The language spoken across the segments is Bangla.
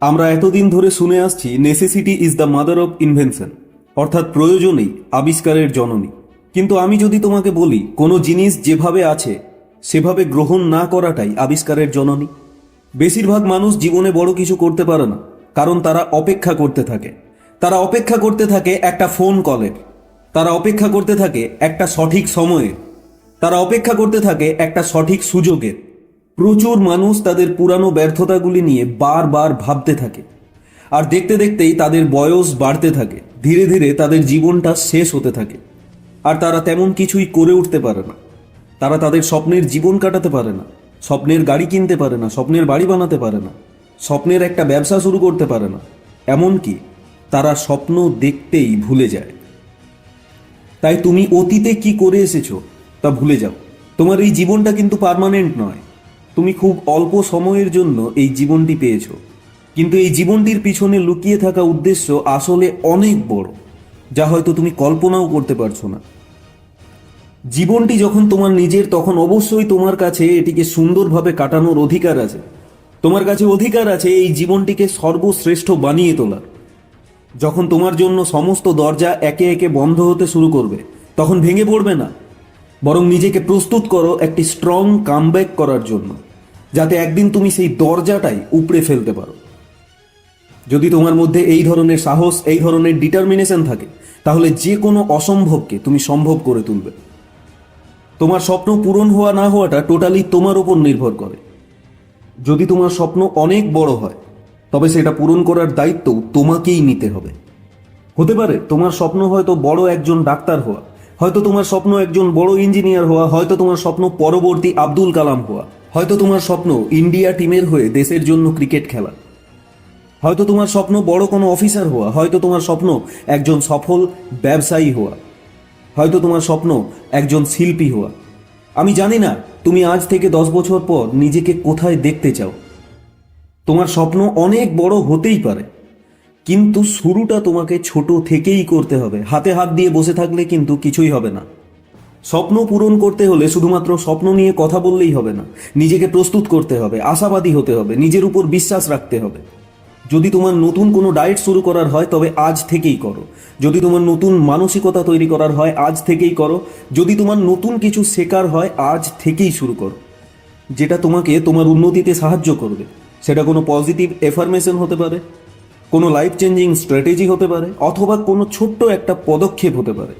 আমরা এতদিন ধরে শুনে আসছি necessity is the mother of invention, অর্থাৎ প্রয়োজনই আবিষ্কারের জননী। কিন্তু আমি যদি তোমাকে বলি কোনো জিনিস যেভাবে আছে সেভাবে গ্রহণ না করাটাই আবিষ্কারের জননী। বেশিরভাগ মানুষ জীবনে বড় কিছু করতে পারে না, কারণ তারা অপেক্ষা করতে থাকে। তারা অপেক্ষা করতে থাকে একটা ফোন কলের, তারা অপেক্ষা করতে থাকে একটা সঠিক সময়ে, তারা অপেক্ষা করতে থাকে একটা সঠিক সুযোগের। প্রচুর মানুষ তাদের পুরানো ব্যর্থতাগুলি নিয়ে বারবার ভাবতে থাকে, আর দেখতে দেখতেই তাদের বয়স বাড়তে থাকে। ধীরে ধীরে তাদের জীবনটা শেষ হতে থাকে, আর তারা তেমন কিছুই করে উঠতে পারে না। তারা তাদের স্বপ্নের জীবন কাটাতে পারে না, স্বপ্নের গাড়ি কিনতে পারে না, স্বপ্নের বাড়ি বানাতে পারে না, স্বপ্নের একটা ব্যবসা শুরু করতে পারে না, এমনকি তারা স্বপ্ন দেখতেই ভুলে যায়। তাই তুমি অতীতে কি করে এসেছো তা ভুলে যাও। তোমার এই জীবনটা কিন্তু পার্মানেন্ট নয়। তুমি খুব অল্প সময়ের জন্য এই জীবনটি পেয়েছো, কিন্তু এই জীবনটির পিছনে লুকিয়ে থাকা উদ্দেশ্য আসলে অনেক বড়, যা হয়তো তুমি কল্পনাও করতে পারছো না। জীবনটি যখন তোমার নিজের, তখন অবশ্যই তোমার কাছে এটিকে সুন্দরভাবে কাটানোর অধিকার আছে। তোমার কাছে অধিকার আছে এই জীবনটিকে সর্বশ্রেষ্ঠ বানিয়ে তোলার। যখন তোমার জন্য সমস্ত দরজা একে একে বন্ধ হতে শুরু করবে, তখন ভেঙে পড়বে না, বরং নিজেকে প্রস্তুত করো একটি স্ট্রং কামব্যাক করার জন্য, যাতে একদিন তুমি সেই দরজাটাই উপড়ে ফেলতে পারো। যদি তোমার মধ্যে এই ধরনের সাহস, এই ধরনের ডিটারমিনেশন থাকে, তাহলে যে কোনো অসম্ভবকে তুমি সম্ভব করে তুলবে। তোমার স্বপ্ন পূরণ হওয়া না হওয়াটা টোটালি তোমার উপর নির্ভর করে। যদি তোমার স্বপ্ন অনেক বড় হয়, তবে সেটা পূরণ করার দায়িত্ব তোমাকেই নিতে হবে। হতে পারে তোমার স্বপ্ন হয়তো বড় একজন ডাক্তার হওয়া, হয়তো তোমার স্বপ্ন একজন বড় ইঞ্জিনিয়ার হওয়া, হয়তো তোমার স্বপ্ন পরবর্তী আব্দুল কালাম হওয়া, হয়তো তোমার স্বপ্ন ইন্ডিয়া টিমের হয়ে দেশের জন্য ক্রিকেট খেলা, হয়তো তোমার স্বপ্ন বড় কোনো অফিসার হওয়া, হয়তো তোমার স্বপ্ন একজন সফল ব্যবসায়ী হওয়া, হয়তো তোমার স্বপ্ন একজন শিল্পী হওয়া। আমি জানি না তুমি আজ থেকে 10 বছর পর নিজেকে কোথায় দেখতে চাও। তোমার স্বপ্ন অনেক বড় হতেই পারে, কিন্তু শুরুটা তোমাকে ছোট থেকেই করতে হবে। হাতে হাত দিয়ে বসে থাকলে কিন্তু কিছুই হবে না। স্বপ্ন পূরণ করতে হলে শুধুমাত্র স্বপ্ন নিয়ে কথা বললেই হবে না, নিজেকে প্রস্তুত করতে হবে, আশাবাদী হতে হবে, নিজের উপর বিশ্বাস রাখতে হবে। যদি তোমার নতুন কোনো ডায়েট শুরু করার হয়, তবে আজ থেকেই করো। যদি তোমার নতুন মানসিকতা তৈরি করার হয়, আজ থেকেই করো। যদি তোমার নতুন কিছু শেখার হয়, আজ থেকেই শুরু করো, যেটা তোমাকে তোমার উন্নতিতে সাহায্য করবে। সেটা কোনো পজিটিভ এফার্মেশন হতে পারে, কোনো লাইফ চেঞ্জিং স্ট্র্যাটেজি হতে পারে, অথবা কোনো ছোট্ট একটা পদক্ষেপ হতে পারে।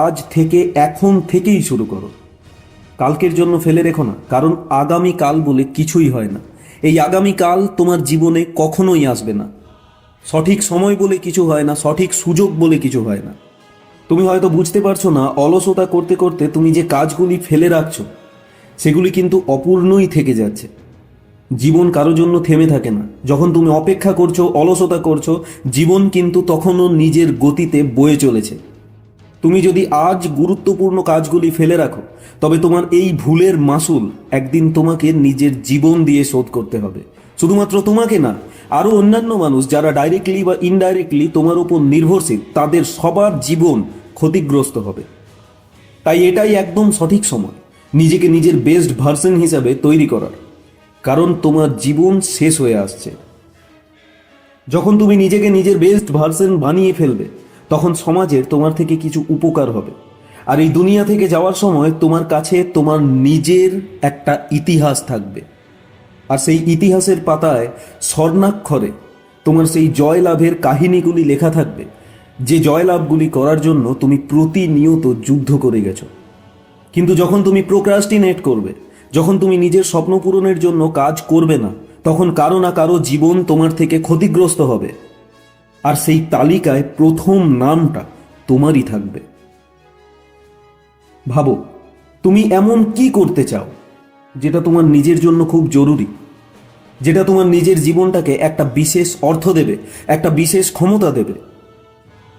আজ থেকে, এখন থেকেই শুরু করো। কালকের জন্য ফেলে রেখো না, কারণ আগামী কাল বলে কিছুই হয় না। এই আগামীকাল তোমার জীবনে কখনোই আসবে না। সঠিক সময় বলে কিছু হয় না, সঠিক সুযোগ বলে কিছু হয় না। তুমি হয়তো বুঝতে পারছো না, অলসতা করতে করতে তুমি যে কাজগুলি ফেলে রাখছো, সেগুলি কিন্তু অপূর্ণই থেকে যাচ্ছে। জীবন কারো জন্য থেমে থাকে না। যখন তুমি অপেক্ষা করছো, অলসতা করছো, জীবন কিন্তু তখনও নিজের গতিতে বয়ে চলেছে। তুমি যদি আজ গুরুত্বপূর্ণ কাজগুলি ফেলে রাখো, তবে তোমার এই ভুলের মাসুল একদিন তোমাকে নিজের জীবন দিয়ে শোধ করতে হবে। শুধুমাত্র তোমাকে না, আরও অন্যান্য মানুষ যারা ডাইরেক্টলি বা ইনডাইরেক্টলি তোমার উপর নির্ভরশীল, তাদের সবার জীবন ক্ষতিগ্রস্ত হবে। তাই এটাই একদম সঠিক সময় নিজেকে নিজের বেস্ট ভার্সন হিসাবে তৈরি করার, কারণ তোমার জীবন শেষ হয়ে আসছে। যখন তুমি নিজেকে নিজের বেস্ট ভার্সন বানিয়ে ফেলবে, তখন সমাজের তোমার থেকে কিছু উপকার হবে। আর এই দুনিয়া থেকে যাওয়ার সময় তোমার কাছে তোমার নিজের একটা ইতিহাস থাকবে, আর সেই ইতিহাসের পাতায় স্বর্ণাক্ষরে তোমার সেই জয়লাভের কাহিনীগুলি লেখা থাকবে, যে জয়লাভগুলি করার জন্য তুমি প্রতিনিয়ত যুদ্ধ করে গেছো। কিন্তু যখন তুমি প্রোক্রাস্টিনেট করবে, যখন তুমি নিজের স্বপ্ন পূরণের জন্য কাজ করবে না, তখন কারো না কারো জীবন তোমার থেকে ক্ষতিগ্রস্ত হবে, আর সেই তালিকায় প্রথম নামটা তোমারই থাকবে। ভাবো, তুমি এমন কি করতে চাও যেটা তোমার নিজের জন্য খুব জরুরি, যেটা তোমার নিজের জীবনটাকে একটা বিশেষ অর্থ দেবে, একটা বিশেষ ক্ষমতা দেবে।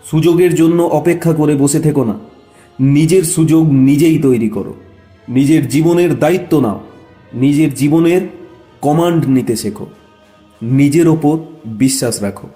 সুযোগের জন্য অপেক্ষা করে বসে থেকো না, নিজের সুযোগ নিজেই তৈরি করো। নিজের জীবনের দায়িত্ব নাও, নিজের জীবনের কমান্ড নিতে শেখো, নিজের ওপর বিশ্বাস রাখো।